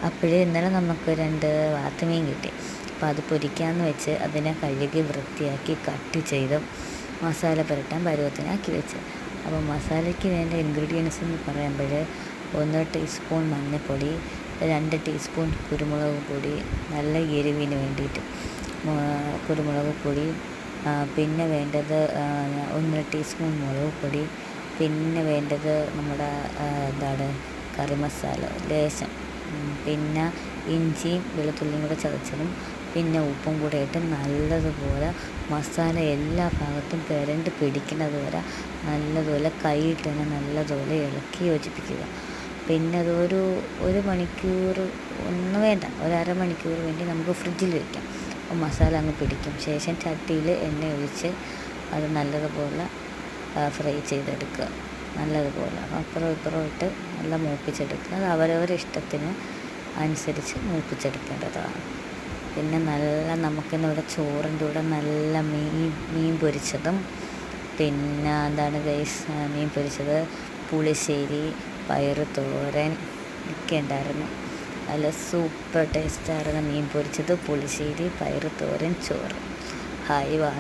അപ്പോഴേ ഇന്നലെ നമുക്ക് 2 വാത്തുമീൻ കിട്ടി. അപ്പോൾ അത് പൊരിക്കാമെന്ന് വെച്ച് അതിനെ കഴുകി വൃത്തിയാക്കി കട്ട് ചെയ്ത് മസാല പുരട്ടാൻ പരുവത്തിനാക്കി വെച്ച്. അപ്പോൾ മസാലയ്ക്ക് വേണ്ട ഇൻഗ്രീഡിയൻസ് എന്ന് പറയുമ്പോൾ 1 ടീസ്പൂൺ മഞ്ഞൾപ്പൊടി, 2 ടീസ്പൂൺ കുരുമുളക് പൊടി, നല്ല എരിവിന് വേണ്ടിയിട്ട് കുരുമുളക് പൊടി, പിന്നെ വേണ്ടത് 1 ടീസ്പൂൺ മുളക് പൊടി, പിന്നെ വേണ്ടത് നമ്മുടെ കറി മസാല ലേശം, പിന്നെ ഇഞ്ചിയും വെളുത്തുള്ളിയും കൂടെ ചതച്ചതും, പിന്നെ ഉപ്പും കൂടെ ഇട്ട് നല്ലതുപോലെ മസാല എല്ലാ ഭാഗത്തും പുരണ്ട് പിടിക്കുന്നത് വരെ നല്ലതുപോലെ കൈയിട്ട് തന്നെ നല്ലതുപോലെ ഇളക്കി യോജിപ്പിക്കുക. പിന്നെ അത് ഒരു മണിക്കൂർ ഒന്നും വേണ്ട, 1/2 മണിക്കൂർ വേണ്ടി നമുക്ക് ഫ്രിഡ്ജിൽ വയ്ക്കാം. അപ്പോൾ മസാല അങ്ങ് പിടിക്കും. ശേഷം ചട്ടിയിൽ എണ്ണ ഒഴിച്ച് അത് നല്ലതുപോലെ ഫ്രൈ ചെയ്തെടുക്കുക. നല്ലതുപോലെ അപ്പുറം ഇപ്പുറം ഇട്ട് നല്ല മൂപ്പിച്ചെടുക്കുക. അത് അവരവരുടെ ഇഷ്ടത്തിന് അനുസരിച്ച് മൂപ്പിച്ചെടുക്കേണ്ടതാണ്. പിന്നെ നമുക്കിന്നിവിടെ ചോറിൻ്റെ കൂടെ നല്ല മീൻ പൊരിച്ചതും, പിന്നെ മീൻ പൊരിച്ചത്, പുളിശ്ശേരി, പയറ് തോരൻ ഒക്കെ ഉണ്ടായിരുന്നു. നല്ല സൂപ്പർ ടേസ്റ്റായിരുന്നു മീൻ പൊരിച്ചത്, പുളിശ്ശേരി, പയറ് തോരൻ, ചോറ്. ഹായ് വാ.